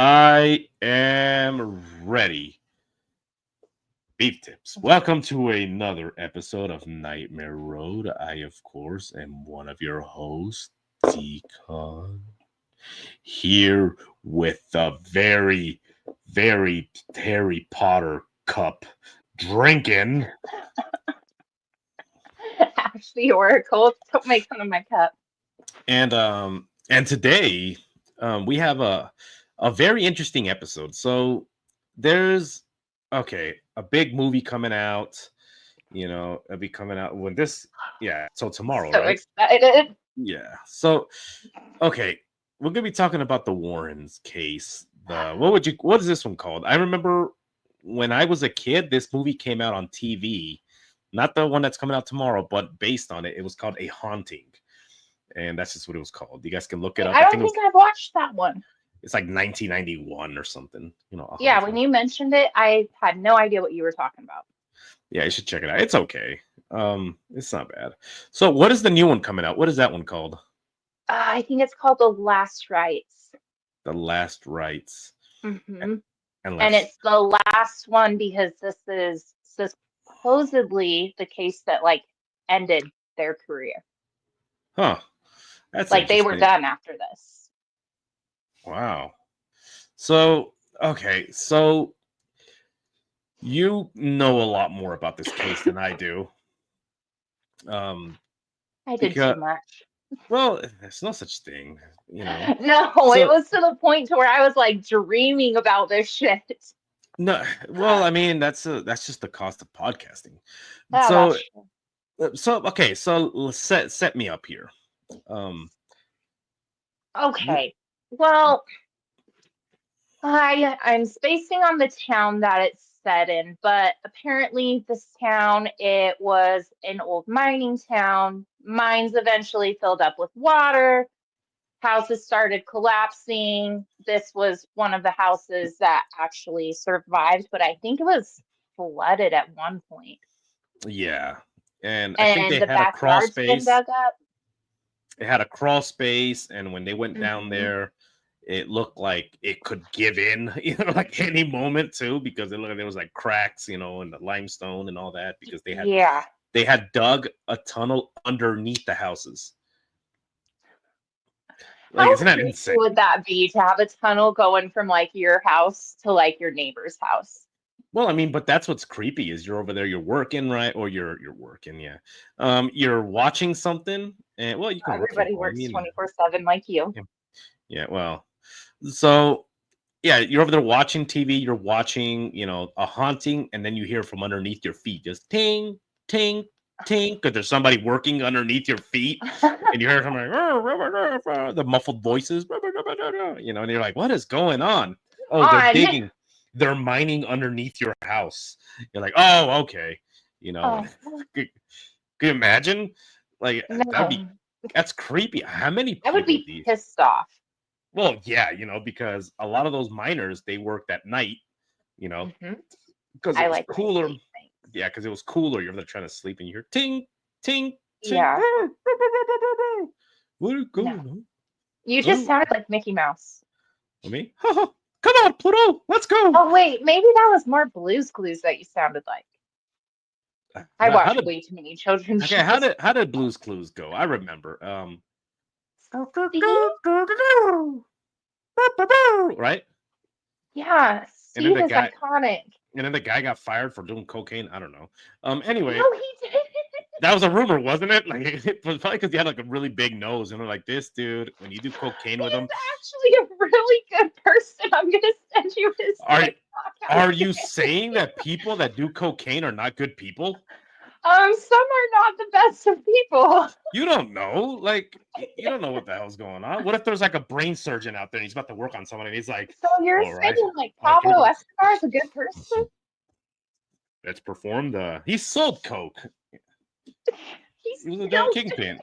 I am ready. Beef tips. Welcome to another episode of Nightmare Road. I, of course, am one of your hosts, Decon, here with the very Harry Potter cup drinking. Ashley Oracle. Don't make fun of my cup. And today we have a very interesting episode. So there's a big movie coming out. It'll be coming out when this so tomorrow, So right? excited. Yeah. So okay, we're gonna be talking about the Warrens case. What is this one called? I remember when I was a kid, this movie came out on TV. Not the one that's coming out tomorrow, but based on it, it was called A Haunting. And that's just what it was called. You guys can look it up. I I don't think think I've watched that one. it's like 1991 or something. A Yeah, when haunting. you mentioned it, I had no idea what you were talking about. Yeah, you should check it out. It's okay. It's not bad. So, what is the new one coming out? What is that one called? I think it's called The Last Rites. The Last Rites. hmm And And let's. it's the last one because this is supposedly the case that ended their career. Huh. That's Like they were interesting. done after this. Wow. So, okay. So, you know a lot more about this case than I do. I did Because too much. well, there's no such thing. No, it So was to the point to where I was like dreaming about this shit. no, well, I mean that's just the cost of podcasting. Yeah, So that's true. okay, so let's set me up here. Um, w- Okay. Well, I'm spacing on the town that it's set in, but apparently this town, it was an old mining town. Mines eventually filled up with water. Houses started collapsing. This was one of the houses that actually survived, but I think it was flooded at one point. yeah, and I think And they the had a crawl backyard's been space. dug up. They had a crawl space, and when they went down hmm there, it looked like it could give in, like any moment too, because it looked like there was like cracks, in the limestone and all that, because Yeah. they had dug a tunnel underneath the houses. Like, How isn't that creepy insane? would that be to have a tunnel going from your house to your neighbor's house? Well, I mean, but that's what's creepy is you're over there, you're working, right? Or you're working, yeah. You're watching something, and well, you can work from Everybody home, works 24/7 like you. yeah, yeah, well, so yeah, you're over there watching TV, you're watching, a haunting, and then you hear from underneath your feet just ting, ting, ting, because there's somebody working underneath your feet, and you hear somebody the muffled voices, and you're like, what is going on? Oh, they're On. digging, they're mining underneath your house. You're like, oh, okay, Oh, could, could you imagine? Like no. that's creepy. How many I would people be do you? pissed off. Well, yeah, because a lot of those miners they worked at night, you know, hmm because I it was like my cooler. sleep things. Yeah, because it was cooler. You're there trying to sleep and you hear ting, ting, ting. Yeah. What is No. going on? You just Oh, sounded like Mickey Mouse. me? Come on, Pluto, let's go. Oh, wait. Maybe that was more Blue's Clues that you sounded like. I How watched did way too many children's okay? How shows. did how did Blue's Clues go? I remember. See? Right, Yeah. and then Steve the is guy iconic. and then the guy got fired for doing cocaine. I don't know. Anyway, No, he didn't. that was a rumor, wasn't it? Like it was probably because he had like a really big nose, and they're like, "This dude, when you do cocaine with him, He's actually a really good person. I'm going to send you his are TikTok are after you this. saying that people that do cocaine are not good people? Some are not the best of people. You don't know, like you don't know what the hell's going on. What if there's like a brain surgeon out there and he's about to work on someone and he's like, So you're "All right, saying here we Pablo go. Escobar is a good person? Let's perform the." He sold coke. He He was a drug still kingpin.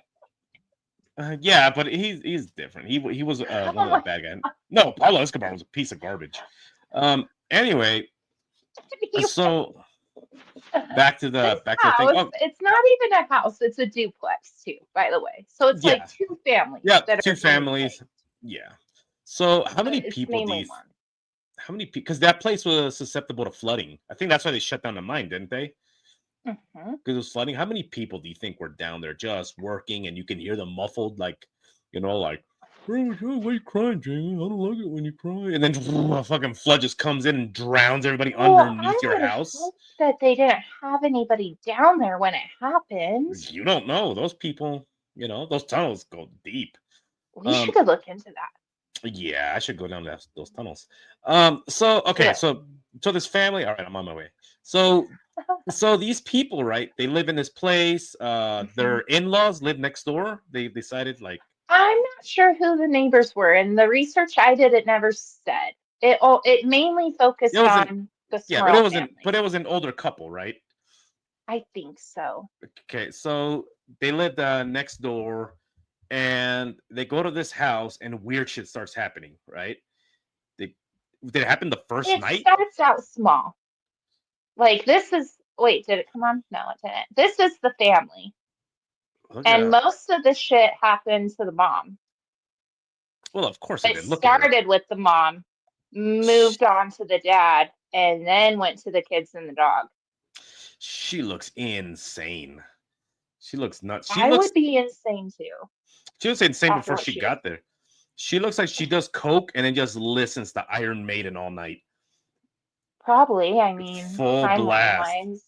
Yeah, but he's different. He was one oh of the my bad guys. No, Pablo Escobar was a piece of garbage. Anyway, he, so this back to the thing. house, Oh, it's not even a house, it's a duplex too, by the way. So it's like yeah, two families yeah, that two are being families. saved. Yeah. So how But many it's people do mainly you? one. how many people? Because that place was susceptible to flooding. I think that's why they shut down the mine, didn't they? Mhm. Because it was flooding. How many people do you think were down there just working, and you can hear them muffled, like, like, "Oh, why you crying, Jamie? I don't like it when you cry." And then a fucking flood just comes in and drowns everybody Well, underneath I your would house. hope that they didn't have anybody down there when it happened. You don't know those people. Those tunnels go deep. We should Um, go look into that. yeah, I should go down those tunnels. So okay, Ugh. so this family. All right, I'm on my way. So these people, right? They live in this place. Their Mhm. in-laws live next door. They decided, like, I'm not sure who the neighbors were. In the research I did, it never said. It mainly it focused wasn't. on the Yeah, but it Smurl wasn't. But family. it was an older couple, right? I think so. Okay, so they lived next door, and they go to this house, and weird shit starts happening. Right? They Did it happen the first It night? starts out small. Like this is wait, did it come on? No, it didn't. This is the family. Look And at. most of the shit happened to the mom. Well, of course it It did. Look at her. started with the mom, She, moved on to the dad, and then went to the kids and the dog. she looks insane. She looks nuts. I would be insane too She was insane after before what she she did. got there. She looks like she does coke and then just listens to Iron Maiden all night. Probably, I mean, Full timeline blast. wise,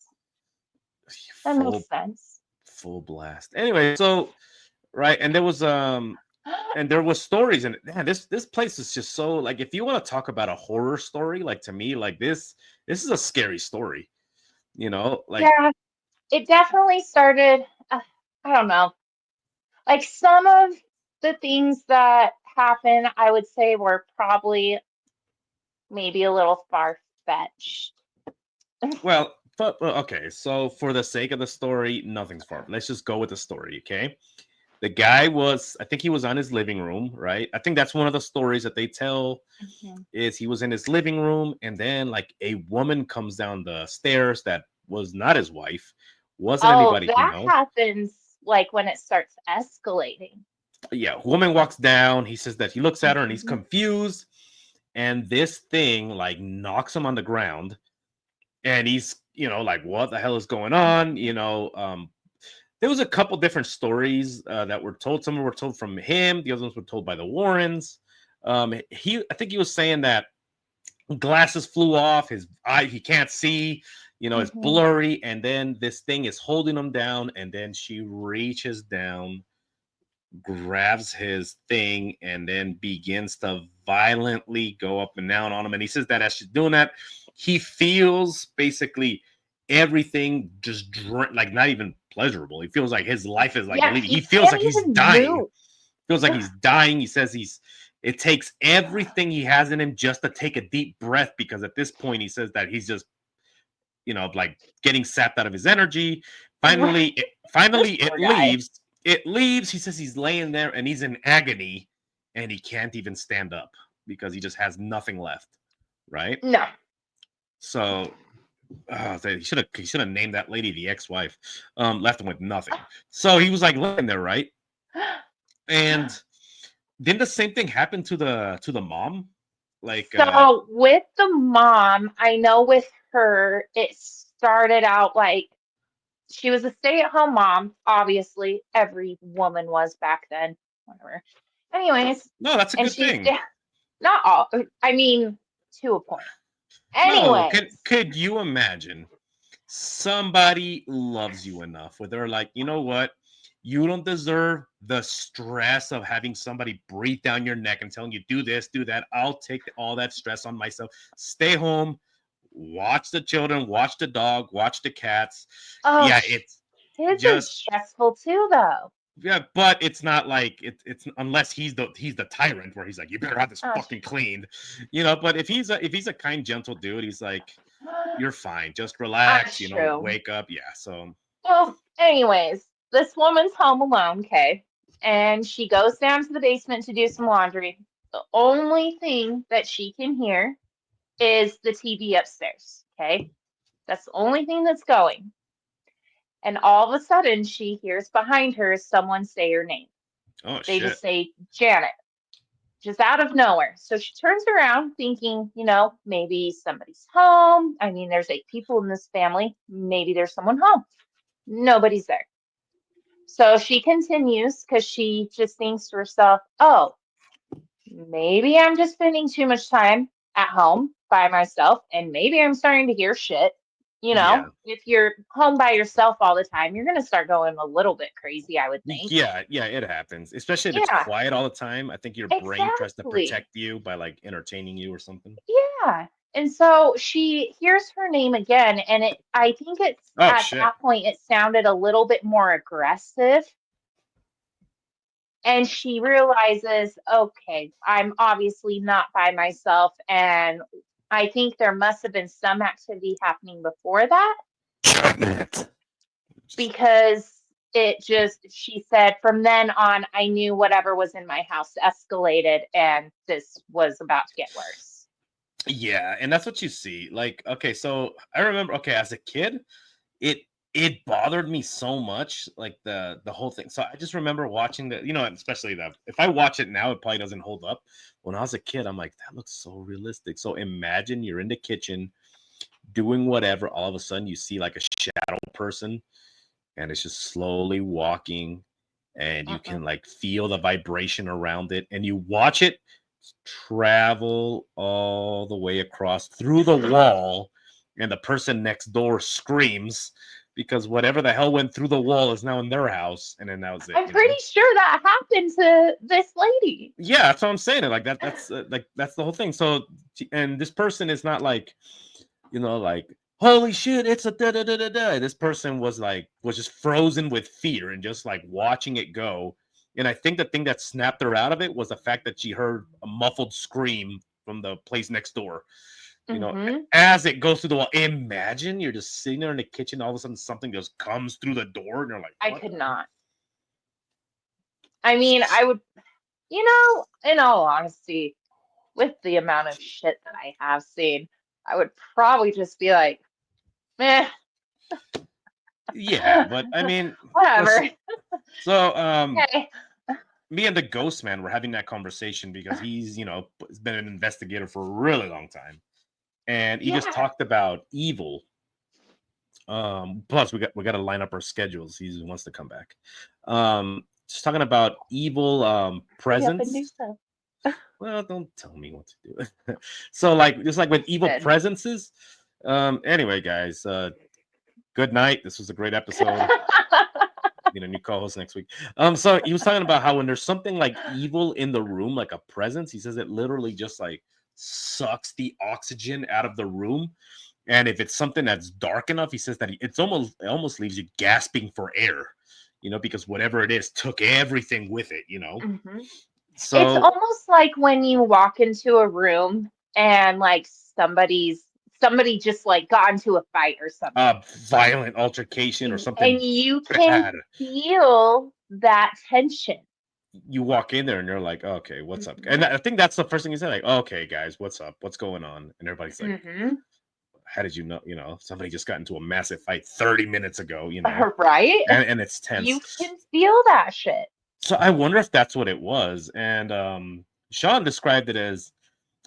that makes Full sense. full blast. Anyway, so right, and there was stories, and man, this place is just so, like, if you want to talk about a horror story, like, to me, like, this is a scary story. Like, Yeah, it definitely started. I don't know. Like some of the things that happened, I would say were probably maybe a little far fetched. okay, so for the sake of the story, nothing's far. Let's just go with the story, okay? The guy I think he was on his living room, right? I think that's one of the stories that they tell, Mhm. is he was in his living room, and then, like, a woman comes down the stairs that was not his wife, wasn't Oh, anybody he that knows. happens like when it starts escalating. Yeah, woman walks down. He says that he looks at her and he's Mhm. confused, and this thing, like, knocks him on the ground, and he's, like, what the hell is going on? There was a couple different stories that were told. Some were told from him. The other ones were told by the Warrens. I think he was saying that glasses flew off his eye. He can't see. It's Mhm. blurry. And then this thing is holding him down. And then she reaches down, grabs his thing, and then begins to violently go up and down on him. And he says that as she's doing that, he feels basically everything just like not even pleasurable. He feels like his life is like Yeah, leaving. he He feels can't like he's even dying. move. Feels like he's dying. He says it takes everything he has in him just to take a deep breath, because at this point he says that he's just, like, getting sapped out of his energy. Right. Finally This it poor guy. leaves. It leaves. He says he's laying there and he's in agony, and he can't even stand up because he just has nothing left. Right. No. So he should have named that lady the ex-wife. Left him with nothing. So he was, like, laying there, right? And didn't the same thing happen to the mom? Like, So with the mom, I know with her, it started out like she was a stay-at-home mom. Obviously, every woman was back then. Whatever. Anyways, no, that's a and good she thing. not all. I mean, to a point. No, Anyways, could you imagine somebody loves you enough where they're like, you know what? You don't deserve the stress of having somebody breathe down your neck and telling you, do this, do that. I'll take all that stress on myself. Stay home, watch the children, watch the dog, watch the cats. oh, Yeah, it's his is just, stressful too, though. yeah, but it's not like it's unless he's the tyrant where he's like, you better have this Oh, fucking cleaned, But if he's a kind, gentle dude, he's like, you're fine. Just relax, true. wake up. Yeah. So, Well, anyways, this woman's home alone, okay? And she goes down to the basement to do some laundry. The only thing that she can hear is the TV upstairs, okay? That's the only thing that's going. And all of a sudden, she hears behind her someone say her name. oh They shit. just say, Janet. just out of nowhere. So she turns around thinking, maybe somebody's home. I mean, there's 8 people in this family. Maybe there's someone home. Nobody's there. So she continues because she just thinks to herself, oh, maybe I'm just spending too much time at home by myself, and maybe I'm starting to hear shit. Yeah. If you're home by yourself all the time, you're going to start going a little bit crazy, I would think. Yeah, yeah, it happens. Especially if it's Yeah, quiet all the time. I think your brain tries to exactly. protect you by like entertaining you or something. Yeah. And so she hears her name again, and I think it's Oh at shit. that point it sounded a little bit more aggressive. And she realizes, okay, I'm obviously not by myself. And I think there must have been some activity happening before that Just because she said, from then on, I knew whatever was in my house escalated and this was about to get worse. yeah, and that's what you see. Like, okay, so I remember, okay, as a kid, it it bothered me so much, like the whole thing. So I just remember watching especially that if I watch it now, it probably doesn't hold up. When I was a kid, I'm like, that looks so realistic. So imagine you're in the kitchen doing whatever, all of a sudden you see like a shadow person and it's just slowly walking and you Mm-mm. can like feel the vibration around it and you watch it travel all the way across through the wall and the person next door screams because whatever the hell went through the wall is now in their house and then that was it, I'm pretty sure that happened to this lady. yeah, that's what I'm saying. Like that's the whole thing. So and this person is not like like holy shit, it's a da da da da da. This person was just frozen with fear and just like watching it go. And I think the thing that snapped her out of it was the fact that she heard a muffled scream from the place next door. Hmm. As it goes through the wall. Imagine you're just sitting there in the kitchen, all of a sudden something just comes through the door, and you're like, I "What could the hell?" not. I mean, I would, in all honesty, with the amount of shit that I have seen, I would probably just be like, eh, Yeah, but I mean, whatever. listen. So, Okay. me and the ghost man were having that conversation because he's been an investigator for a really long time and he just Yeah. talked about evil. Plus we got to line up our schedules. He wants to come back. Just talking about evil Hurry up and do presence. so. Well, don't tell me what to do. So like just like with evil Good. presences. Anyway, guys, good night. This was a great episode. Get a new co-host next week. So he was talking about how when there's something like evil in the room, like a presence, he says it literally just like sucks the oxygen out of the room. And if it's something that's dark enough, he says that it almost leaves you gasping for air, because whatever it is took everything with it, Hmm. It's So almost like when you walk into a room and like somebody just like got into a fight or something. violent altercation or And something you can bad. feel that tension. You walk in there and you're like, okay, what's up? And Hmm. I think that's the first thing he said, like, okay, guys, what's up? What's going on? And everybody's like, Hmm. how did you know? Somebody just got into a massive fight 30 minutes ago, Right? and it's You tense. can feel that shit. So I wonder if that's what it was. And Sean described it as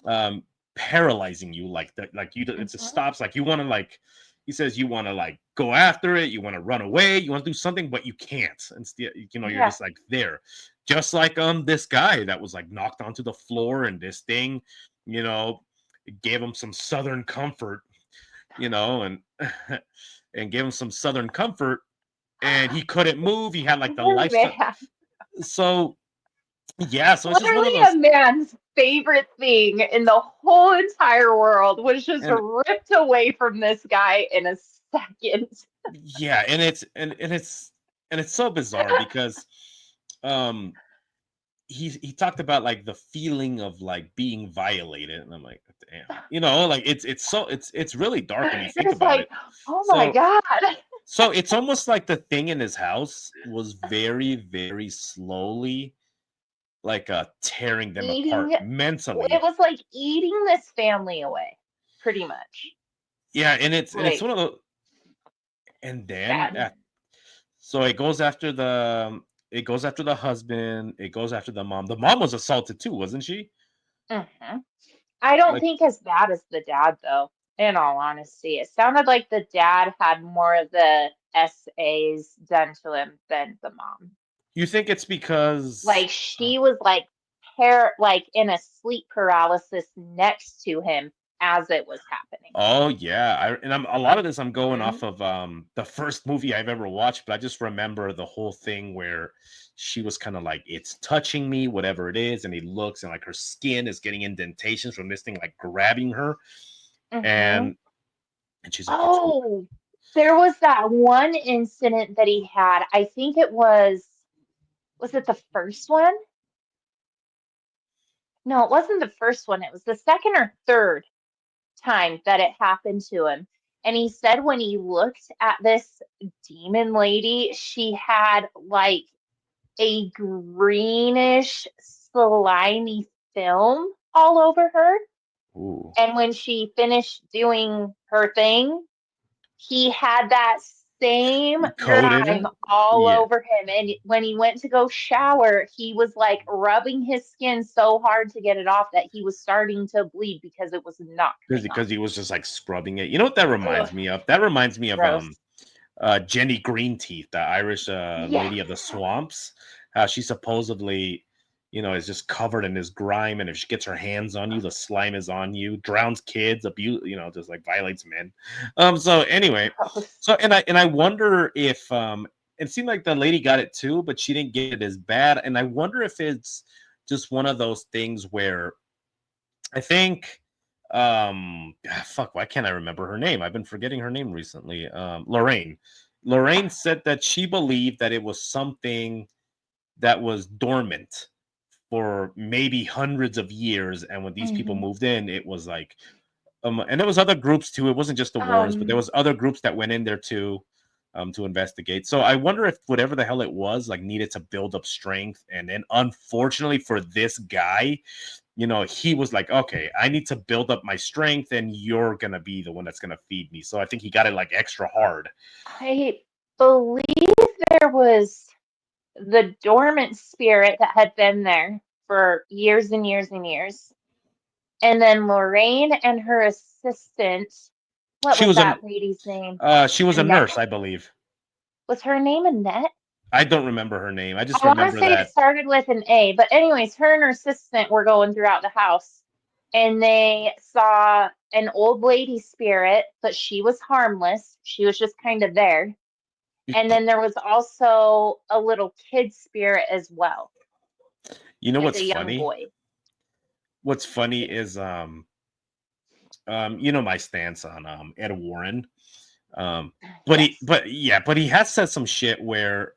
um paralyzing you, like that, like it just Hmm. stops, like you want to like he says you want to like go after it, you want to run away, you want to do something, but you can't. And still, you're Yeah. just like there. Just like this guy that was like knocked onto the floor and this thing, you know, it gave him some southern comfort, and and gave him some southern comfort and he couldn't move. He had like the Poor lifestyle. man. So yeah, so it's just one of Literally a those. man's favorite thing in the whole entire world was just And ripped away from this guy in a second. yeah, and it's so bizarre because um he talked about like the feeling of like being violated, and I'm like, damn, like it's really dark when you think It's about like, it. oh my So God. it's almost like the thing in his house was very, very slowly like tearing them Eating, apart it mentally. was like eating this family away, pretty much. Yeah, and it's Like, one of the and then sad. so it goes after the it goes after the husband. It goes after the mom. The mom was assaulted too, wasn't she? Hmm. I don't Like think as bad as the dad, though, in all honesty. It sounded like the dad had more of the SAs done to him than the mom. you think it's because Like she was like like in a sleep paralysis next to him as it was happening. oh yeah, and I'm a lot of this I'm going Mhm. off of the first movie I've ever watched, but I just remember the whole thing where she was kind of like, it's touching me, whatever it is, and he looks and like her skin is getting indentations from this thing like grabbing her, Mhm. and she's like, it's Oh, there was that one incident that he had. I think was it the first one? No, it wasn't the first one. It was the second or third time that it happened to him. And he said when he looked at this demon lady, she had like a greenish, slimy film all over her. ooh, And when she finished doing her thing, he had that same grime coded, all yeah. over him. And when he went to go shower, he was like rubbing his skin so hard to get it off that he was starting to bleed because it was not coming off. Because he was just like scrubbing it. You know what that Ugh, reminds me of? That reminds me of gross. Jenny Greenteeth, the Irish Yes. lady of the swamps. How she supposedly, is just covered in this grime, and if she gets her hands on you, the slime is on you, drowns kids, abuse, just like violates men. So anyway, Gross. so I wonder if it seemed like the lady got it too, but she didn't get it as bad. And I wonder if it's just one of those things where I think fuck, why can't I remember her name? I've been forgetting her name recently. Lorraine. Lorraine said that she believed that it was something that was dormant for maybe hundreds of years, and when these people Hmm. moved in, it was like and there was other groups too. It wasn't just the Warrens, but there Um, was other groups that went in there too, to investigate. So I wonder if whatever the hell it was, like, needed to build up strength, and then unfortunately for this guy, he was like, okay, I need to build up my strength, and you're gonna be the one that's gonna feed me. So I think he got it like extra hard. I believe there was the dormant spirit that had been there for years and years and years. And then Lorraine and her assistant, what She was was a that lady's name? she was a Annette? nurse, I believe. Was her name Annette? I don't remember her name. I just I want to remember say it that. started with an A, but anyways, her and her assistant were going throughout the house and they saw an old lady spirit, but she was harmless. She was just kind of there. And then there was also a little kid spirit as well, You know like a what's young funny? boy. What's funny is my stance on Ed Warren. Um, Yes. but he has said some shit where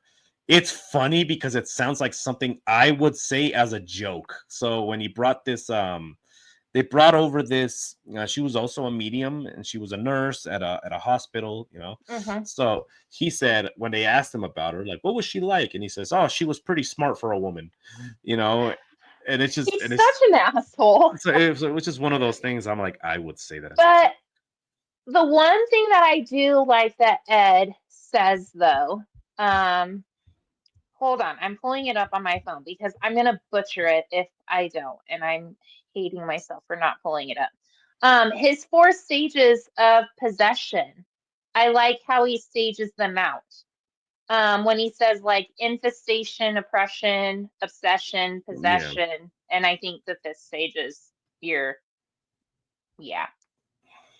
it's funny because it sounds like something I would say as a joke. So when he brought this, they brought over this. She was also a medium, and she was a nurse at a hospital. Hmm. So he said when they asked him about her, like, what was she like, and he says, oh, she was pretty smart for a woman, you know, and it's just He's and such an asshole. which is one of those things. I'm like, I would say that as a But joke. the one thing that I do like that Ed says, though, um, hold on, I'm pulling it up on my phone because I'm gonna butcher it if I don't, and I'm hating myself for not pulling it up. His four stages of possession. I like how he stages them out. When he says like infestation, oppression, obsession, Yeah, possession, and I think the fifth stage is your yeah,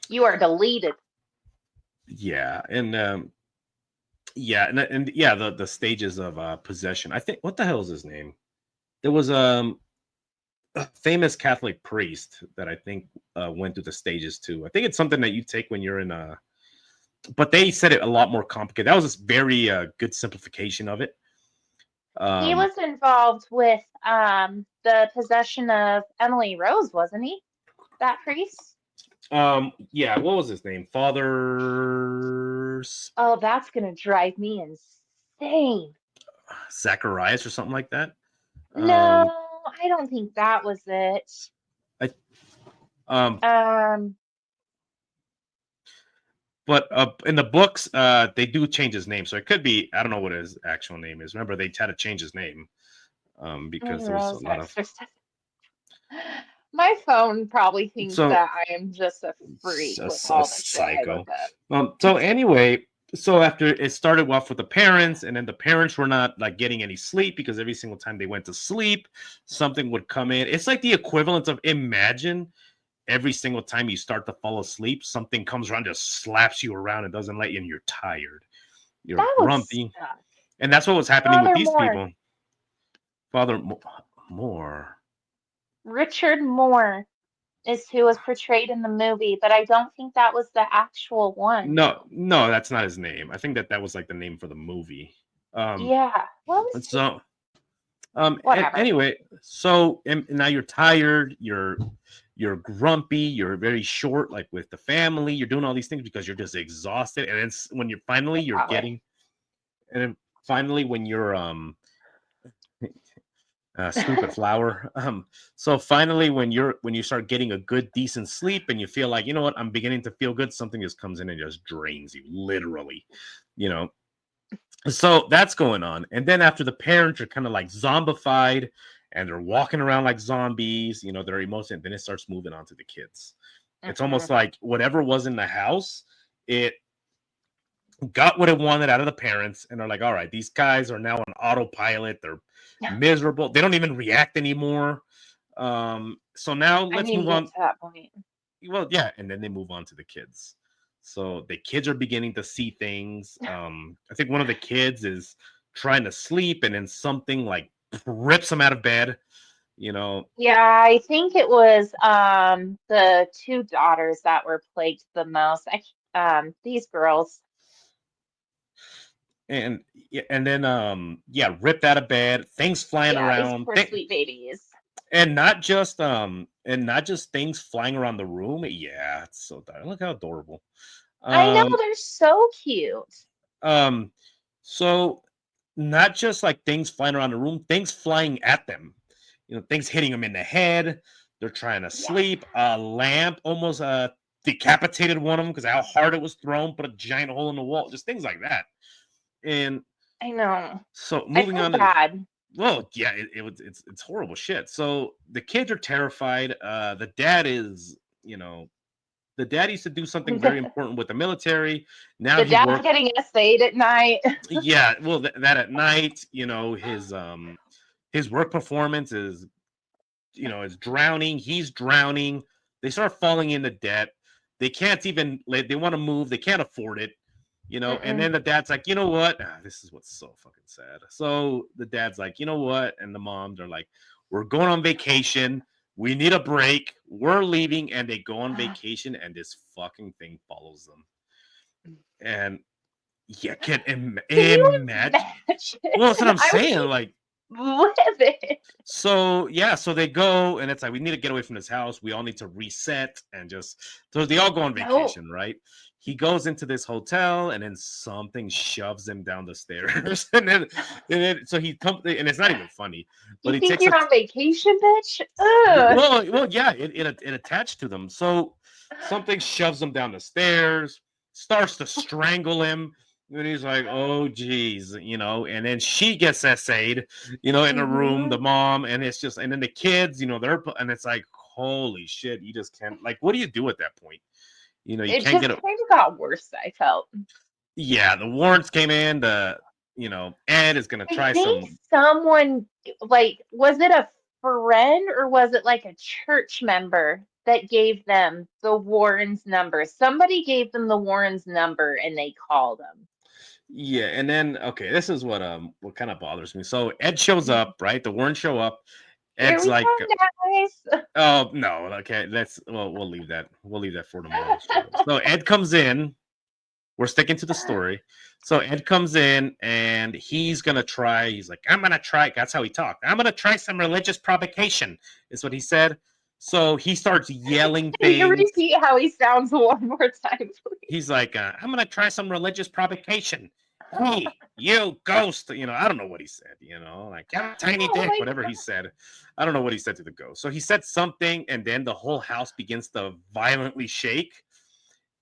you are deleted. yeah, and yeah, the stages of possession. I think, what the hell is his name? There was a famous Catholic priest that I think went through the stages too. I think it's something that you take when you're in a, but they said it a lot more complicated. That was a very good simplification of it. He Um, was involved with the possession of Emily Rose, wasn't he? That priest? yeah, what was his name? Father Oh, that's gonna drive me insane. Zacharias or something like that. Um, No, I don't think that was it. I um Um, But in the books, they do change his name, so it could be I don't know what his actual name is. Remember, they had to change his name because there was a Rose lot of Exorcist. My phone probably thinks so that I am just a freak with a all the shit I look psycho. up. So anyway, so after it started off with the parents, and then the parents were not like getting any sleep because every single time they went to sleep, something would come in. It's like the equivalent of imagine every single time you start to fall asleep, something comes around, just slaps you around and doesn't let you, and you're tired, you're That would grumpy, suck. and that's what was happening with Father these Moore. people. Father Moore. Richard Moore is who was portrayed in the movie, but I don't think that was the actual one. No, no, that's not his name. I think that that was like the name for the movie. Um, Yeah. What was and his? so Whatever. anyway, so and now you're tired, you're grumpy, you're very short, like with the family, you're doing all these things because you're just exhausted. And it's when you're finally you're Probably. getting, and then finally when you're stupid flower. So finally when you start getting a good decent sleep and you feel like, you know what, I'm beginning to feel good, something just comes in and just drains you, literally, you know. So that's going on. And then after the parents are kind of like zombified and they're walking around like zombies, you know, their emotion, then it starts moving on to the kids. It's Hmm. almost like whatever was in the house, it got what it wanted out of the parents, and they're like, all right, these guys are now on autopilot. They're miserable. They don't even react anymore. So now I let's didn't move get on. to that point. Well, yeah, and then they move on to the kids. So the kids are beginning to see things. I think one of the kids is trying to sleep, and then something like rips him out of bed. You know, Yeah, I think it was the two daughters that were plagued the most. These girls. and yeah, and then yeah, ripped out of bed, things flying Yeah, these around. poor sweet babies. And not just things flying around the room. Yeah, it's so dark. Look how adorable. I know Um, they're so cute. um, so not just like things flying around the room, things flying at them. You know, things hitting them in the head. They're trying to Yeah, sleep. A lamp almost decapitated one of them because how hard it was thrown, put a giant hole in the wall. Just things like that. And I know. so I moving feel on to the bad. well, yeah, it's horrible shit. So the kids are terrified. The dad is, you know, the dad used to do something very important with the military. Now The he dad's works. getting essayed at night. Yeah, well, that at night, you know, his work performance is, you know, is drowning. He's drowning. They start falling into debt. They can't even. They want to move. They can't afford it. You know, and Mm-mm. then the dad's like, you know what? This is what's so fucking sad. So the dad's like, you know what? And the moms are like, we're going on vacation. We need a break. We're leaving. And they go on vacation, and this fucking thing follows them. And yeah, can Can you imagine. imagine? Well, that's what I'm I would saying. be Like, livid. so yeah, so they go, and it's like we need to get away from this house. We all need to reset and just so they all go on No. vacation, right? He goes into this hotel, and then something shoves him down the stairs, and then so he comes, and it's not even funny, but You he think takes a you're on vacation, bitch? Ugh. well, yeah, it attached to them. So something shoves him down the stairs, starts to strangle him, and he's like, "Oh, geez," you know. And then she gets essayed, you know, in a room, Hmm. the mom, and it's just, and then the kids, you know, and it's like, holy shit, you just can't. Like, what do you do at that point? You know, you It can't just get a. kind of got worse, I felt. Yeah, the warrants came in. You know, Ed is gonna I try think some. someone, like, was it a friend or was it like a church member that gave them the Warrens number? Somebody gave them the Warrens number and they called them. Yeah, and then okay, this is what kind of bothers me. So Ed shows up, right? The Warrens show up. Here Ed's we like, come, guys. oh no, okay, let's we'll leave that. We'll leave that for tomorrow's show. So Ed comes in. We're sticking to the story. So Ed comes in and he's gonna try. He's like, I'm gonna try. That's how he talked. I'm gonna try some religious provocation. Is what he said. So he starts yelling Can you things. repeat how he sounds one more time, please? He's like, I'm gonna try some religious provocation. Hey, you ghost. You know, I don't know what he said, you know, like you have a tiny Oh dick, my whatever he said. I don't know what he said to the ghost. So he said something, and then the whole house begins to violently shake.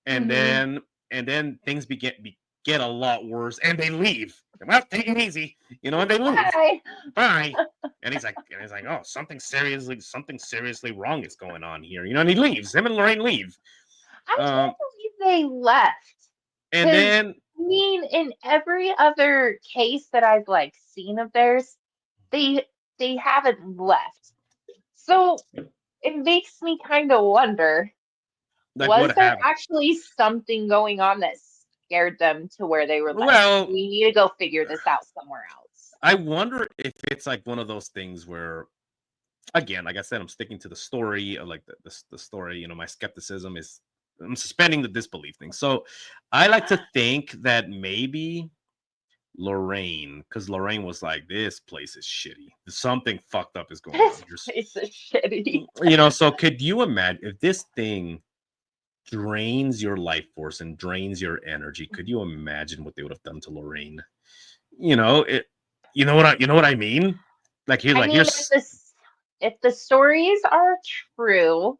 God. And Hmm. then and then things get a lot worse, and they leave. Well, take it easy, and they leave. Bye. Bye. And he's like, oh, something seriously wrong is going on here, and he leaves. Him and Lorraine leave. I Um, can't believe they left. and 'Cause, then I mean, in every other case that I've like seen of theirs, they haven't left. So it makes me kind of wonder, like what was there happened? actually something going on that scared them to where they were like, Well, we need to go figure this out somewhere else? I wonder if it's like one of those things where, again, like I said, I'm sticking to the story, like the story. My skepticism is, I'm suspending the disbelief thing. So I like to think that maybe Lorraine, because Lorraine was like, this place is shitty. Something fucked up is going on This here. place is shitty. So could you imagine if this thing drains your life force and drains your energy? Could you imagine what they would have done to Lorraine? It. You know what I mean? Like I mean, here's if the stories are true,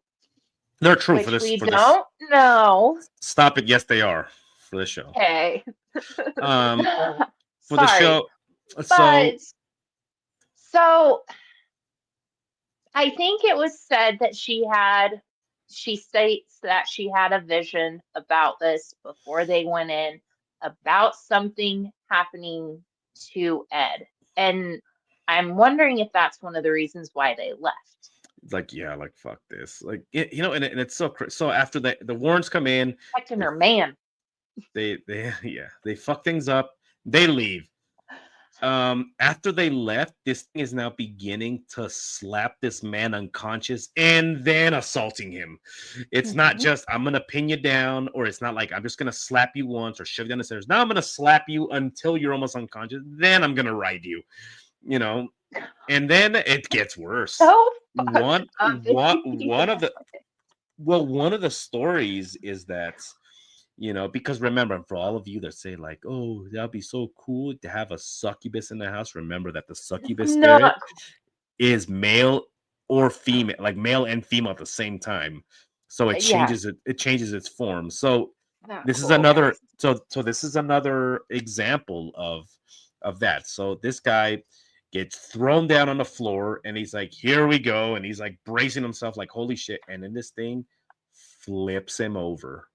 they're true for which this we for this. don't know. Stop it. Yes, they are for the show. Okay. Um, for the Sorry. show. So But so I think it was said that she states that she had a vision about this before they went in about something happening to Ed. And I'm wondering if that's one of the reasons why they left. like, yeah, like fuck this. Like and it's so after the Warrens come in, Protecting they her man. they yeah, they fuck things up, they leave. After they left, this thing is now beginning to slap this man unconscious and then assaulting him. It's not Mhm. just I'm gonna pin you down, or it's not like I'm just gonna slap you once or shove you down the stairs. Now I'm gonna slap you until you're almost unconscious. Then I'm gonna ride you, you know, and then it gets worse. So fucked One up. one one of the stories is that because remember, for all of you that say like, oh, that'd be so cool to have a succubus in the house, remember that the succubus spirit Not is male or female, like male and female at the same time. So yeah, it changes its form. So not this is cool, another guys. so this is another example of that. So this guy gets thrown down on the floor and he's like, here we go. And he's like bracing himself like holy shit. And then this thing flips him over.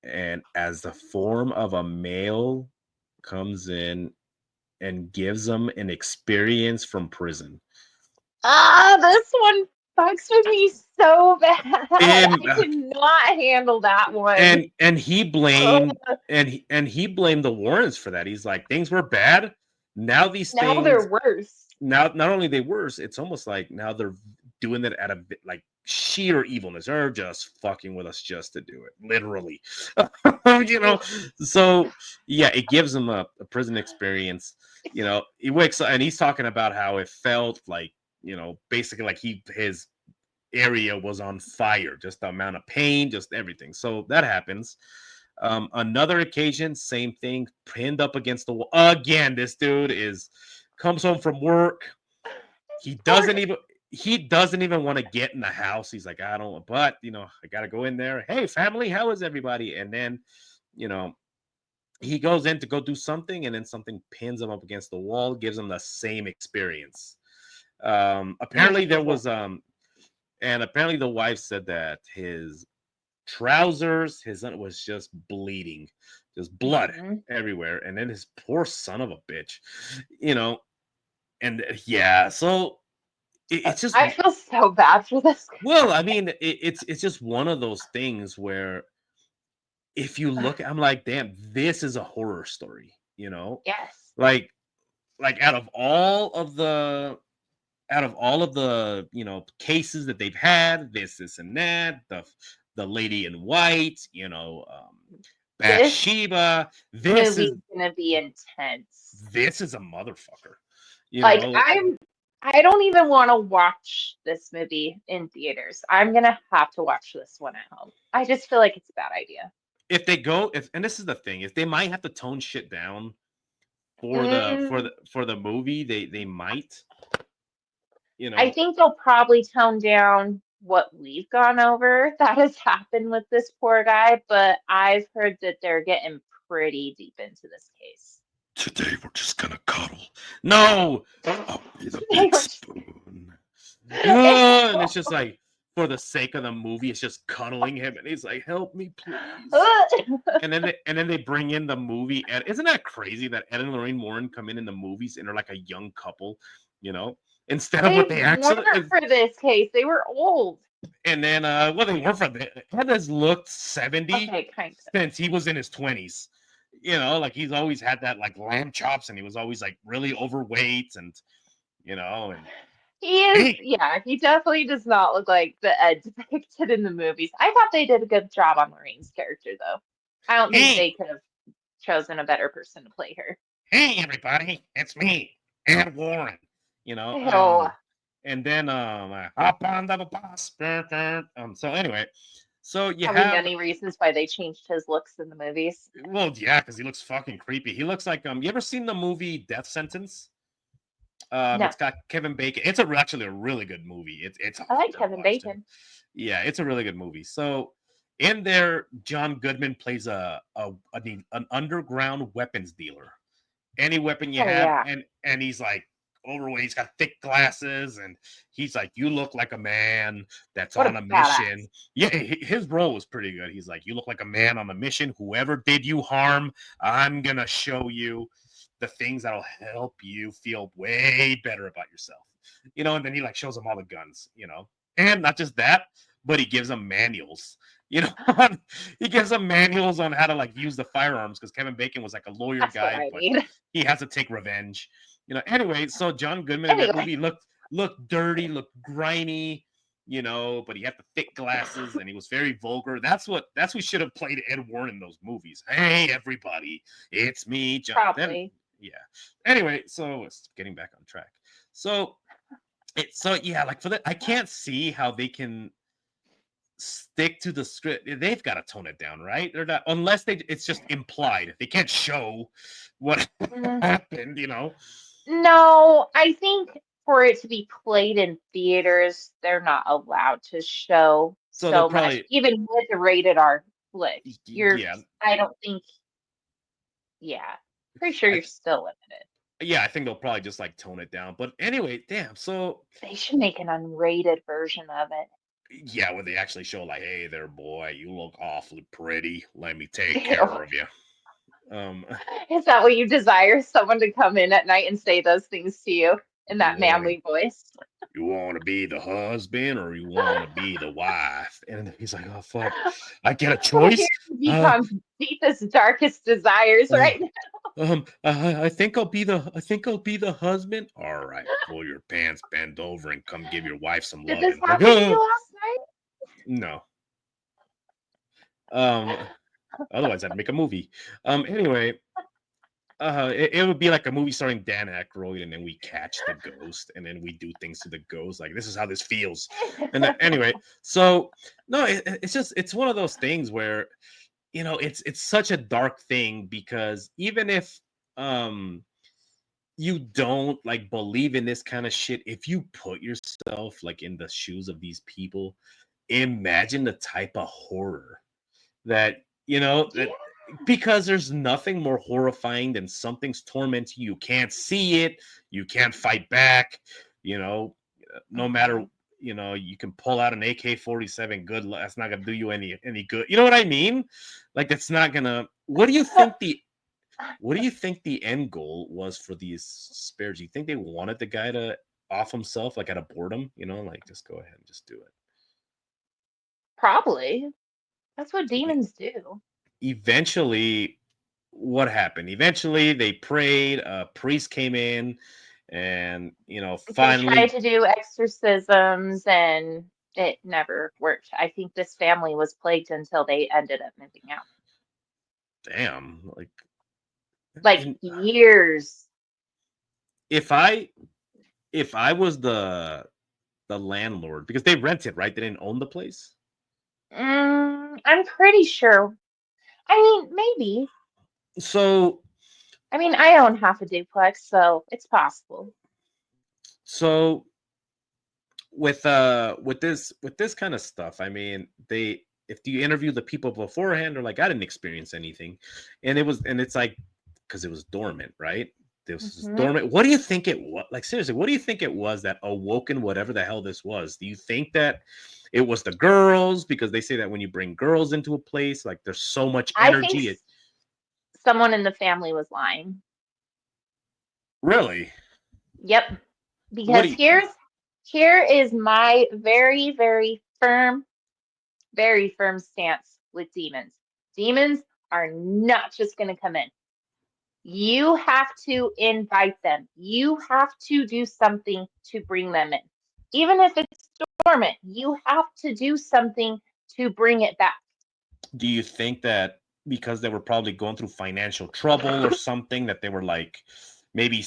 And as the form of a male comes in and gives them an experience from prison. This one fucks with me so bad. I And cannot handle that one. and he Ugh. blamed he blamed the Warrens for that. He's like, things were bad. Now these Now they're things worse. now not only they worse, it's almost like now they're doing it at a bit like sheer evilness. They're just fucking with us just to do it, literally. Ugh. So yeah, it gives him a prison experience. He wakes up and he's talking about how it felt like, basically like his area was on fire, just the amount of pain, just everything. So that happens. Another occasion, same thing, pinned up against the wall. Again, this dude comes home from work. He Poor doesn't even want to get in the house. He's like, I don't, but I gotta go in there. Hey, family, how is everybody? And then, you know, he goes in to go do something, and then something pins him up against the wall, gives him the same experience. Apparently there was and apparently the wife said that his trousers, his was just bleeding, just blood Mhm. everywhere. And then his poor son of a bitch, you know, and yeah, so it's just I feel so bad for this well, I guy. mean, it's just one of those things where if you look, I'm like, damn, this is a horror story, Yes. like out of all of the cases that they've had, this and that, the lady in white, This Bathsheba, this is movie's gonna be intense. this is a motherfucker, you Like know. I don't even want to watch this movie in theaters. I'm gonna have to watch this one at home. I just feel like it's a bad idea. If they go, if and this is the thing, if they might have to tone shit down for the for Mm, the for the movie, they might, you I know. think they'll probably tone down what we've gone over that has happened with this poor guy, but I've heard that they're getting pretty deep into this case. Today we're just gonna cuddle. No, I'll be the They big were just, spoon. it's And it's just like for the sake of the movie, it's just cuddling him, and he's like, "Help me, please." awful. And then they bring in the movie. And isn't that crazy that Ed and Lorraine Warren come in the movies and they're like a young couple, you know, instead of They what they weren't actually. for this case. They were old. And then well, they were from Ed has looked 70 Okay, kind of. since he was in his 20s. Like he's always had that like lamb chops, and he was always like really overweight, and He is, hey, yeah, he definitely does not look like the Ed depicted in the movies. I thought they did a good job on Lorraine's character, though. I don't think hey, they could have chosen a better person to play her. hey, everybody, it's me, Ed Warren. You know, Ew. and then I hop on the bus. So anyway, so you Probably have many reasons why they changed his looks in the movies. well, yeah, because he looks fucking creepy. He looks like you ever seen the movie Death Sentence? No, It's got Kevin Bacon. It's actually a really good movie. It's I like hard to Kevin watch too. Bacon. Yeah, it's a really good movie. So in there, John Goodman plays an underground weapons dealer. Any weapon you Oh, have, yeah. and he's like overweight. He's got thick glasses, and he's like, "You look like a man that's What on a a mission." badass. Yeah, his role was pretty good. He's like, "You look like a man on a mission. Whoever did you harm, I'm gonna show you the things that'll help you feel way better about yourself." And then he like shows them all the guns. And not just that, but he gives them manuals. You know, he gives them manuals on how to like use the firearms because Kevin Bacon was like a lawyer That's what guy, I but need. he has to take revenge. Anyway, so John Goodman in that Anyway, movie looked dirty, looked grimy, but he had the thick glasses and he was very vulgar. That's what we should have played Ed Warren in those movies. Hey everybody, it's me, John. Then probably. yeah. Anyway, so it's getting back on track. So yeah, like for that, I can't see how they can stick to the script. They've got to tone it down, right? They're not unless it's just implied. They can't show what Mm, happened. no, I think for it to be played in theaters, they're not allowed to show So they'll so much, probably even with the rated R flick. yeah. I don't think, yeah, pretty sure I you're th- still limited. yeah, I think they'll probably just like tone it down. But anyway, damn. So They should make an unrated version of it. yeah, where they actually show like, hey there, boy, you look awfully pretty. Let me take Ew. care of you. Um, Is that what you desire? Someone to come in at night and say those things to you in you that want manly voice? to be the husband or you want to be the wife? And he's like, oh fuck, I get a We're here choice. to Uh, become deepest, darkest desires, uh, right? I think I'll be the husband. All right, pull your pants, bend over, and come give your wife some Did love. this And like, happen to you last night? no. Um, Otherwise I'd make a movie. Anyway, it would be like a movie starring Dan Aykroyd, and then we catch the ghost, and then we do things to the ghost. Like this is how this feels. And anyway, so no, it's one of those things where it's such a dark thing because even if um you don't like believe in this kind of shit, if you put yourself like in the shoes of these people, imagine the type of horror that Yeah. because there's nothing more horrifying than something's tormenting you. You can't see it, you can't fight back, you know no matter, Mhm. you can pull out an AK-47. That's not gonna do you any good. You know what I mean? Like it's not gonna. What do you think the end goal was for these spares? Do you think they wanted the guy to off himself like out of boredom? Like just go ahead and just do Probably. That's what it. demons do. Eventually, what happened? Eventually they prayed, a priest came in, and They tried finally, to do exorcisms and it never worked. I think this family was plagued until they ended up moving out. damn, Like and years. if I was the landlord, because they rented, right? They didn't own the place. I'm pretty sure. I mean, maybe. So I mean, I own half a duplex, so it's possible. so with this kind of stuff, I mean, they if you interview the people beforehand, they're like, I didn't experience anything, and it's like because it was dormant, right? This is Hmm. dormant. What do you think it was? Like seriously, what do you think it was that awoken whatever the hell this was? Do you think that it was the girls because they say that when you bring girls into a place, like there's so much I think energy? someone in the family was lying. Really? Yep, What because do you? here is my very, very firm stance with demons. Demons are not just going to come in. You have to invite them. You have to do something to bring them in. Even if it's dormant, you have to do something to bring it back. Do you think that because they were probably going through financial trouble or something that they were like maybe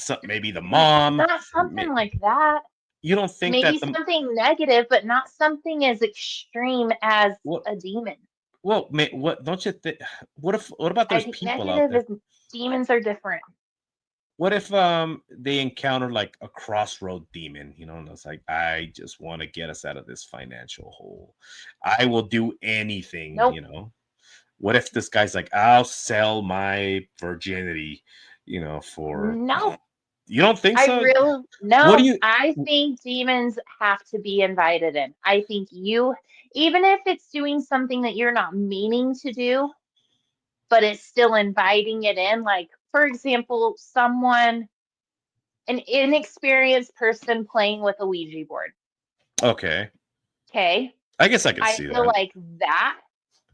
the mom Not something like that. you don't think Maybe that the something negative, but not something as extreme as what a demon. what don't you think what about I there's think people out negative there? is demons are different. What if they encounter like a crossroad demon, and it's like I just want to get us out of this financial hole. I will do Nope. anything. What if this guy's like, I'll sell my virginity, for Nope. you don't think I so? really What do no. you I think demons have to be invited in. I think you, even if it's doing something that you're not meaning to do, but it's still inviting it in. Like, for example, an inexperienced person playing with a Ouija board. okay. Okay. I guess I could I see feel that. like that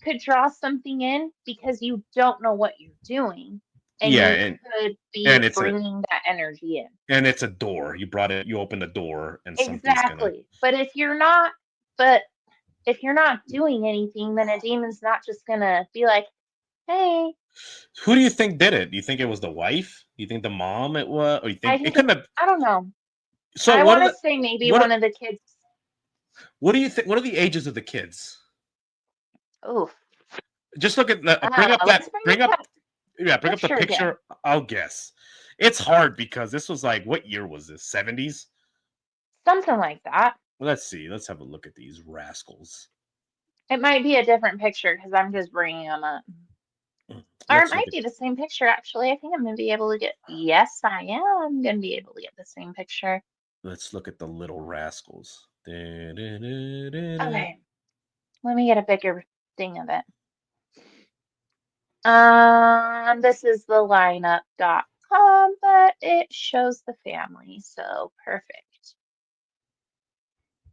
could draw something in because you don't know what you're doing and Yeah, you and could and be it's a bringing that energy in. and it's a door. You open the door and something's gonna Exactly. But if you're not doing anything, then a demon's not just gonna be like, hey, Who do you think did it? Do you think it was the wife? You think the mom it was? Or you I think it think couldn't have I don't know. so I want to say maybe one of the kids. what do you think what are the ages of the kids? Oh, Just look at the let's bring up yeah, bring up the picture again. picture. I'll guess. It's hard because this was like what year was this? 70s? Something like that. Let's see. Let's have a look at these rascals. It might be a different picture because I'm just bringing them up. Or it Let's look might at be the same picture, actually. I think I'm going to be able to get. Yes, I am going to be able to get the same picture. the little rascals. Da-da-da-da-da. Okay, let me get a bigger thing of it. This is the lineup.com, but it shows the family, so perfect.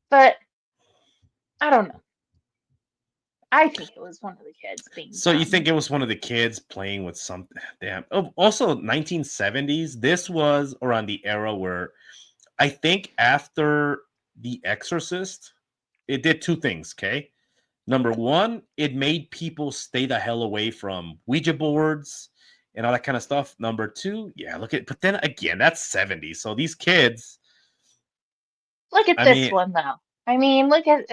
But I don't know. I think it was one of the kids being So you think dumb. it was one of the kids playing with something? Damn. Oh, also 1970s. This was around the era where I think after The Exorcist, it did two things. Okay, number one, it made people stay the hell away from Ouija boards and all that kind of stuff. Number two, yeah, but then again, that's 70s. So these kids, Look at I this mean, one though. I mean, look at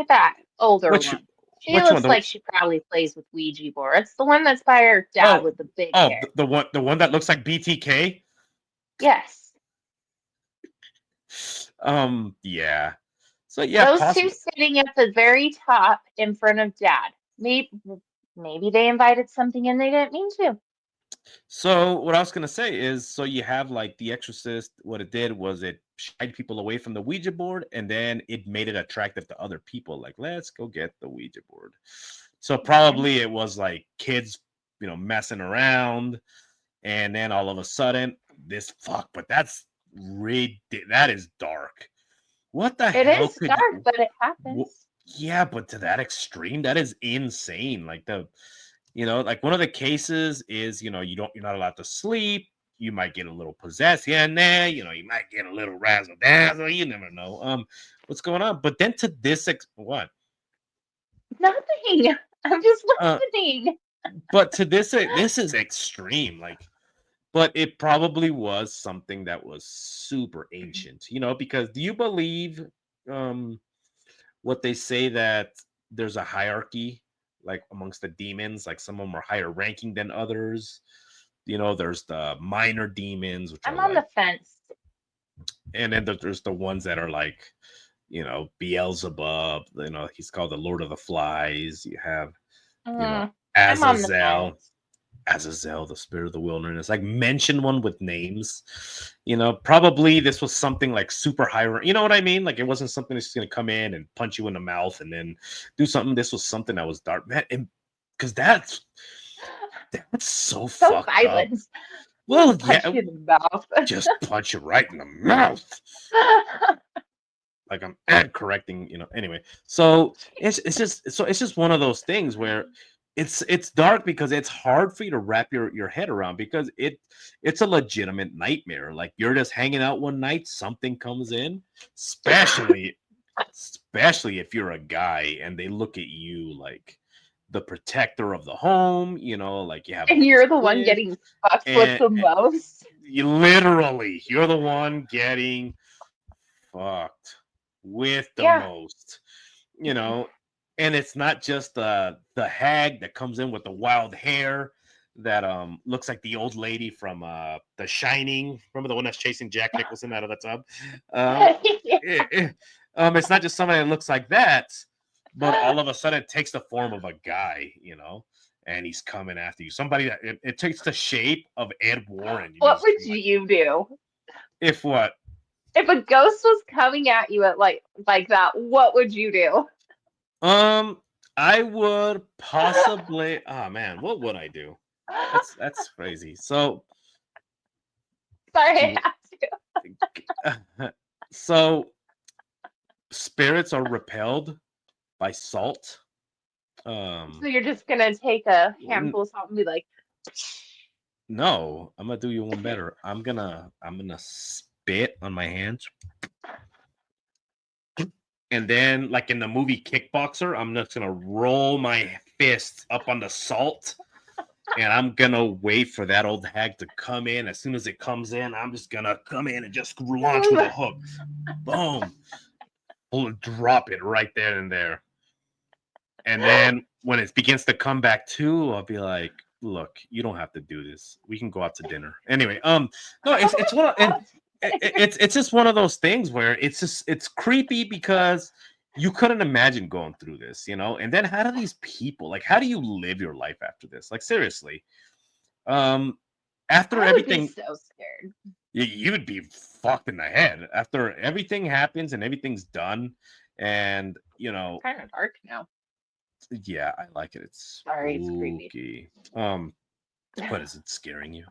that older which one. She which one? looks like she probably plays with Ouija boards. The one that's by her dad Oh, with the big oh, hair. the one that looks like BTK. Yes. Yeah. So yeah, Those two possibly. sitting at the very top in front of dad. Maybe they invited something and they didn't mean to. So what I was gonna say is, so you have like The Exorcist. What it did was it shied people away from the Ouija board, and then it made it attractive to other people. Like, let's go get the Ouija board. So Mhm. probably it was like kids, messing around, and then all of a sudden, this fuck. But that is dark. What the It hell is could dark, you? but it wh- happens. yeah, but to that extreme, that is insane. Like like one of the cases is, you're not allowed to sleep. You might get a little possessed here and there. You might get a little razzle dazzle. You never know. What's going on? But then to what? Nothing. I'm just Uh, listening. but to this is extreme. Like, but it probably was something that was super ancient. Because do you believe um what they say that there's a hierarchy like amongst the demons, like some of them are higher ranking than others. There's the minor demons, which are I'm on like, the fence. and then there's the ones that are like Beelzebub. He's called the Lord of the Flies. You have, Mm, I'm on the Azazel. fence. Azazel, the spirit of the wilderness. Like, mention one with names. Probably this was something like super high. You know what I mean? Like, it wasn't something that's going to come in and punch you in the mouth and then do something. This was something that was dark, man. And because that's so So fucked up. violent. Well, Punch yeah, you in the mouth. just punch you right in the mouth. Like, I'm correcting, anyway. So it's just one of those things where it's dark because it's hard for you to wrap your head around, because it's a legitimate nightmare. Like, you're just hanging out one night, something comes in, especially if you're a guy and they look at you like the protector of the home, like you have all And these you're the one kids, getting fucked with and the most. you're the one getting fucked with the Yeah. most, you know, and it's not just the hag that comes in with the wild hair that looks like the old lady from The Shining. Remember the one that's chasing Jack Nicholson out of the tub? Um, it's not just somebody that looks like that, but all of a sudden it takes the form of a guy, and he's coming after you. Somebody that it takes the shape of Ed Warren. You What just would be like, you do if what? if a ghost was coming at you at like that? What would you do? Um, I would possibly. Oh man, what would I do? That's crazy. So, Sorry, I do have so spirits are repelled by salt. to. So Um, you're just gonna take a n- handful of salt and be like, no, I'm gonna do you one better. I'm gonna spit on my hands, and then, like in the movie Kickboxer, I'm just gonna roll my fists up on the salt, and I'm gonna wait for that old hag to come in. As soon as it comes in, I'm just gonna come in and just launch with a hook. Boom. Drop it right there and there. And then when it begins to come back to, I'll be like, look, you don't have to do this. We can go out to dinner. Anyway, no, it's one of, and it's just one of those things where it's creepy because you couldn't imagine going through this, and then how do these people, like, how do you live your life after this? Like, seriously. Um, after I would be everything, so scared. you would be fucked in the head after everything happens and everything's done, and Kind of dark now. yeah, I like it. It's Sorry, it's creepy. spooky. But is it scaring you?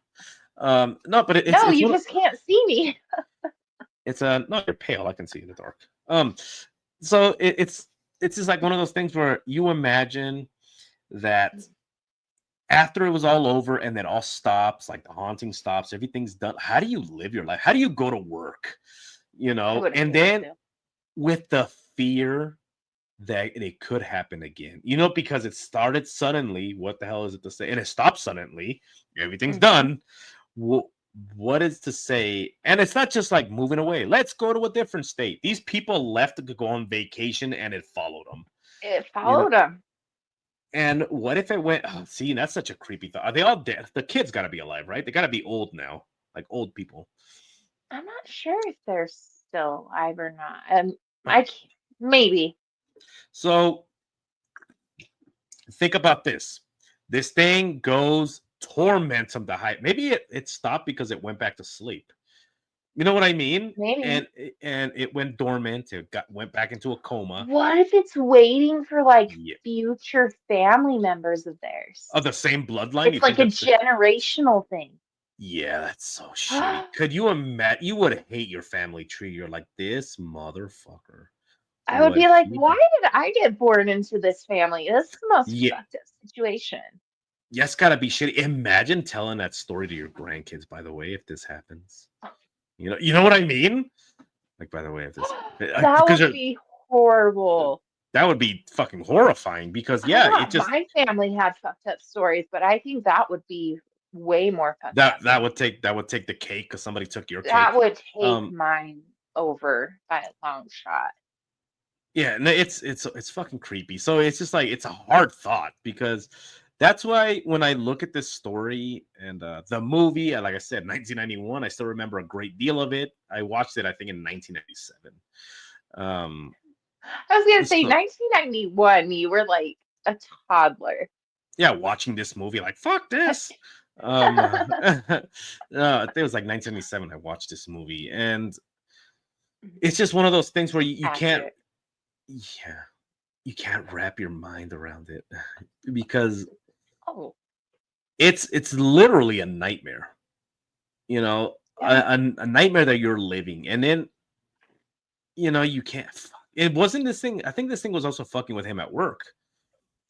No, but it's No, it's you one. just can't see me. It's a no. You're pale. I can see in the dark. So it's just like one of those things where you imagine that after it was all over and then all stops, like the haunting stops, everything's done. How do you live your life? How do you go to work? I wouldn't And be able then to. with the fear that it could happen again, because it started suddenly. What the hell is it to say? And it stopped suddenly. Everything's Hmm. done. What is to say? And it's not just like moving away. Let's go to a different state. These people left to go on vacation and it followed them. It You know, followed him. and what if it went? Oh, see, that's such a creepy thought. Are they all dead? The kids got to be alive, right? They got to be old now, like old people. I'm not sure if they're still alive or not. Huh. Maybe. So think about this. This thing goes, torments them to high. Maybe it stopped because it went back to sleep. You know what I mean? Maybe. And it went dormant. It went back into a coma. What if it's waiting for like Yeah. future family members of theirs? Of the same bloodline. You It's think like a that's the generational thing. Yeah, that's so shitty. I Could you imagine? You would hate your family tree. You're like, this motherfucker. would What be like, he why did. did I get born into this family? This is the most Yeah, fucked up situation. yes, gotta be shitty. Imagine telling that story to your grandkids, by the way, if this happens. You know what I mean? Like, by the way, if this, That because would be horrible. that would be fucking horrifying. Because I yeah, it thought just my family had fucked up stories, but I think that would be way more fucked up. that would take the cake because somebody took your That cake. would take Um, mine over by a long shot. Yeah, no, it's fucking creepy. So it's just like it's a hard thought because that's why when I look at this story and the movie, like I said, 1991, I still remember a great deal of it. I watched it, I think, in 1997. Um, I was gonna say so 1991. You were like a toddler. yeah, watching this movie, like fuck this. I think it was like 1977. I watched this movie, and it's just one of those things where you can't, Accurate. yeah, you can't wrap your mind around it because Oh, it's literally a nightmare. You know, yeah. a nightmare that you're living, and then you can't. It wasn't this thing. I think this thing was also fucking with him at work.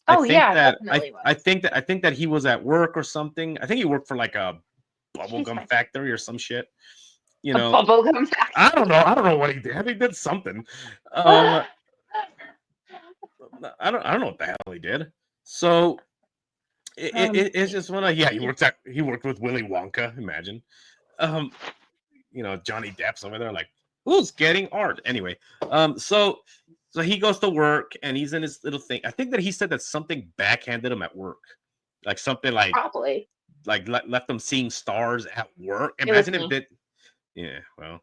I Oh, think yeah, it that definitely I was. think that he was at work or something. I think he worked for like a She's bubblegum fine. factory or some shit. You A know, bubblegum I don't know. factory. I don't know what he did. I think he did something. Um, I don't know what the hell he did. So it's Yeah. just one of, yeah. He worked with Willy Wonka. Imagine. Um, Johnny Depp's over there like, who's getting art? Anyway, so he goes to work and he's in his little thing. I think that he said that something backhanded him at work. Like something Probably. left them seeing stars at work. It was Imagine if me. that yeah, well,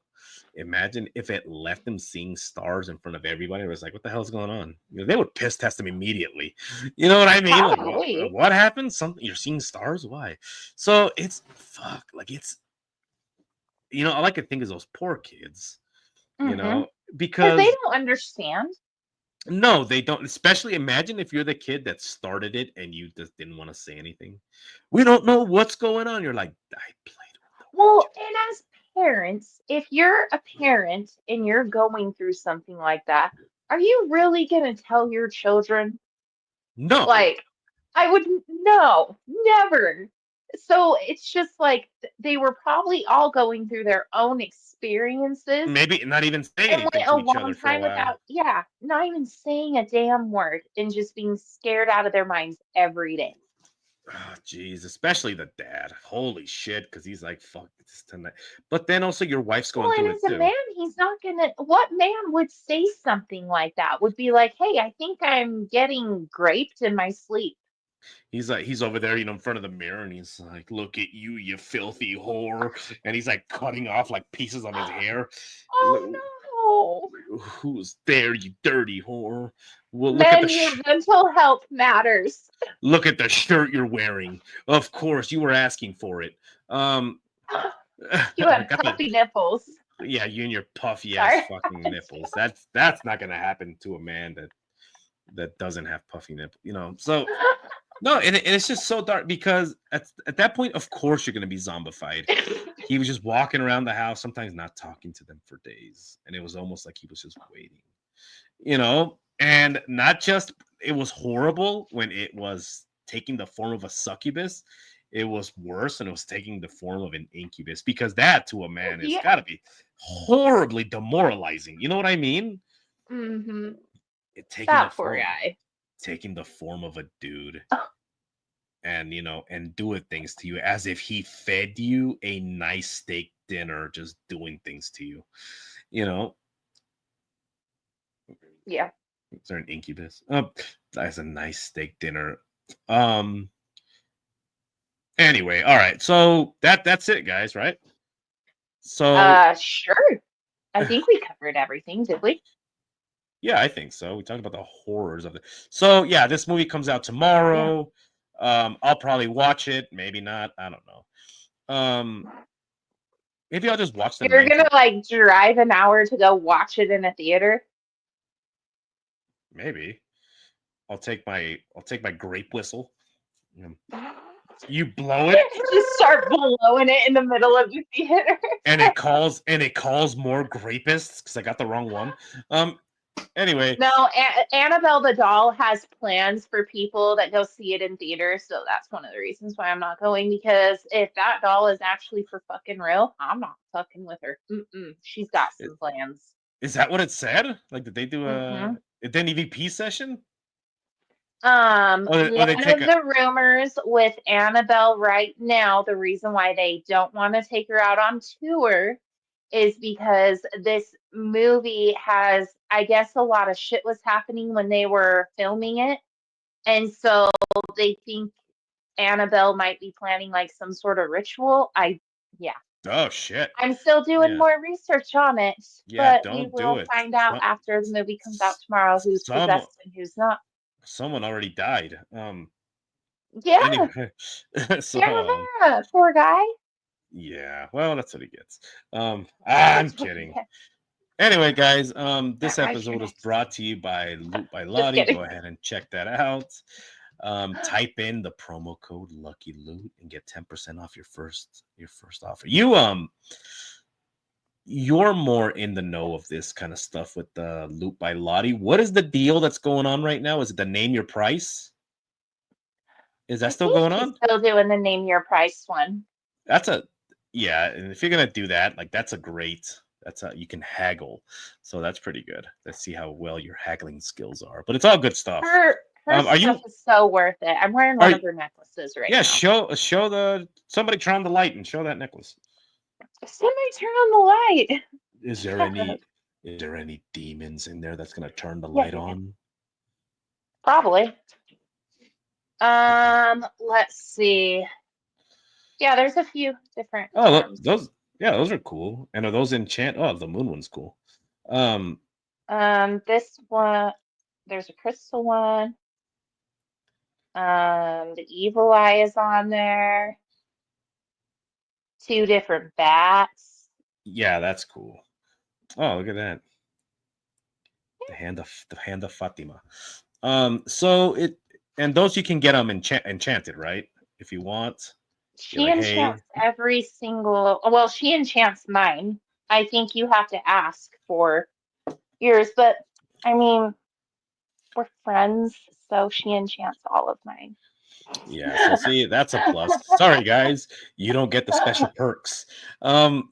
imagine if it left them seeing stars in front of everybody. It was like, what the hell's going on? They would piss test him immediately. You know what I mean? Like, Probably. what happened? Something you're seeing stars? Why? So it's fuck. Like it's I like to think is those poor kids, you Mm-hmm. know, Because they because don't understand. no, they don't. Especially imagine if you're the kid that started it and you just didn't want to say anything. We don't know what's going on. You're like, I played with the Well, witch. and as parents, if you're a parent and you're going through something like that, are you really going to tell your children? No, Like, I would no, never. So it's just like they were probably all going through their own experiences maybe not even say and anything went to a each long other for a time while. without, yeah, not even saying a damn word and just being scared out of their minds every day. Oh, jeez, especially the dad. Holy shit, because he's like, fuck this tonight. But then also your wife's Well, going and through it as a too. man, he's not gonna. What man would say something like that? Would be like, "Hey, I think I'm getting raped in my sleep." He's like, he's over there, in front of the mirror, and he's like, "Look at you, you filthy whore!" And he's like cutting off like pieces of his hair. Oh Who's there, you dirty whore? Well, no! Men, your mental health matters. look at the shirt you're wearing. Of course, you were asking for it. Um, You had got the puffy nipples. yeah, you and your puffy ass Sorry. fucking nipples. That's not gonna happen to a man that doesn't have puffy nipples. So no, and it's just so dark because at that point, of course, you're gonna be zombified. He was just walking around the house, sometimes not talking to them for days, and it was almost like he was just waiting. And not just it was horrible when it was taking the form of a succubus. It was worse and it was taking the form of an incubus because that to a man has Yeah. got to be horribly demoralizing. You know what I mean? Mm-hmm. It taking the That poor form guy. taking the form of a dude Oh, and and doing things to you as if he fed you a nice steak dinner, just doing things to you. You know, yeah. is there an incubus? That's a nice steak dinner. Um. Anyway, all right. So that's it, guys. Right. So Sure. I think we covered everything, did we? yeah, I think so. We talked about the horrors of it. So yeah, this movie comes out Yeah. tomorrow. I'll probably watch it. Maybe not. I don't know. Maybe I'll just watch the You're gonna 19. like drive an hour to go watch it in a theater. Maybe I'll take my grape whistle. Um, You blow it, Just start blowing it in the middle of the theater. and it calls more grapists because I got the wrong one. Um. Anyway, No, Annabelle the doll has plans for people that go see it in theaters, so that's one of the reasons why I'm not going. Because if that doll is actually for fucking real, I'm not fucking with her. Mm-mm. She's got i- some plans. is that what it said? Like, did they do Hmm. an EVP session? Or they One take of a the rumors with Annabelle right now, the reason why they don't want to take her out on tour is because this movie has, I guess, a lot of shit was happening when they were filming it. And so they think Annabelle might be planning like some sort of ritual. Yeah. Oh shit. I'm still doing Yeah. more research on it, Yeah, but we don't do will it. find out after the movie comes out tomorrow who's Some possessed and who's not. someone already died. Yeah, Anyway, so Caravera, poor guy. yeah, well, that's what he gets. I'm That's what he kidding. gets. Anyway, guys, That this guy's your episode is next. brought to you by Loot by Just Lottie. kidding. Go ahead and check that out. Type in the promo code Lucky Loot and get 10% off your first offer. You're more in the know of this kind of stuff with the Loot by Lottie. What is the deal that's going on right now? Is it the name your price? Is that I still think going he's on? still doing the name your price one. That's a yeah, and if you're gonna do that, like that's a great that's a you can haggle. So that's pretty good. Let's see how well your haggling skills are. But it's all good stuff. Her Are stuff you is so worth it. I'm wearing are one of her necklaces right yeah, now. show the somebody turn on the light and show that necklace. Somebody turn on the light. Is there any is there any demons in there that's gonna turn the Yeah, light on? probably. Let's see. Yeah, there's a few different Oh, charms. those yeah, those are cool. And are those enchant? Oh, the moon one's cool. Um, This one, there's a crystal one. The evil eye is on there. Two different bats. yeah, that's cool. Oh, look at that. The hand of Fatima. So it and those you can get them enchanted, right? If you want, you're She like, hey, enchants every single, well, she enchants mine. I think you have to ask for yours, but I mean, we're friends, so she enchants all of mine. yeah. So see, that's a plus. Sorry, guys, you don't get the special perks. Um,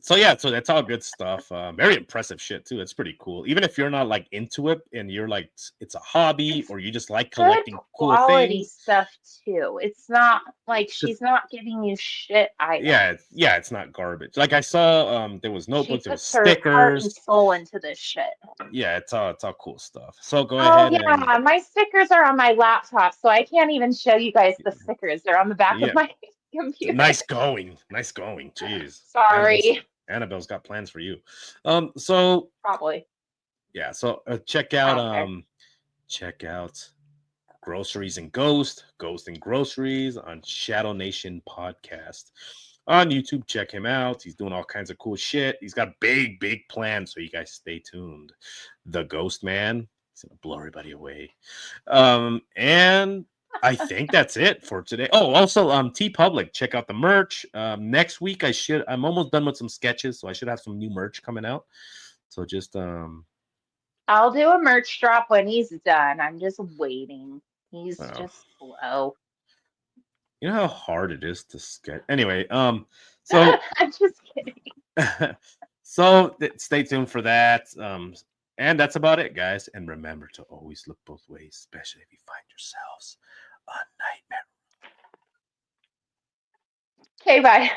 so yeah, so that's all good stuff. Very impressive shit too. It's pretty cool. Even if you're not like into it and you're like it's a hobby It's or you just like good collecting cool quality things. stuff too. It's not like 'Cause she's not giving you shit yeah, items. it's not garbage. Like I saw, there was She notebooks, there was puts her heart and stickers. soul into this shit. Yeah, it's all cool stuff. So go Oh ahead and yeah, my stickers are on my laptop, so I can't even show you guys the stickers. They're on the back of yeah, my computer. nice going. Jeez, Sorry. Annabelle's got plans for you. So Probably. yeah, so I don't care. check out Groceries and Ghost and Groceries on Shadow Nation podcast on YouTube. Check him out. He's doing all kinds of cool shit. He's got big plans, so you guys stay tuned. The Ghost Man, he's gonna blow everybody away. And I think that's it for today. Oh, also, T Public, check out the merch. Next week I'm almost done with some sketches, so I should have some new merch coming out. So just I'll do a merch drop when he's done. I'm just waiting. He's well, just slow. you know how hard it is to sketch. Anyway, so I'm just kidding. stay tuned for that. And that's about it, guys. And remember to always look both ways, especially if you find yourselves a nightmare. Okay, bye.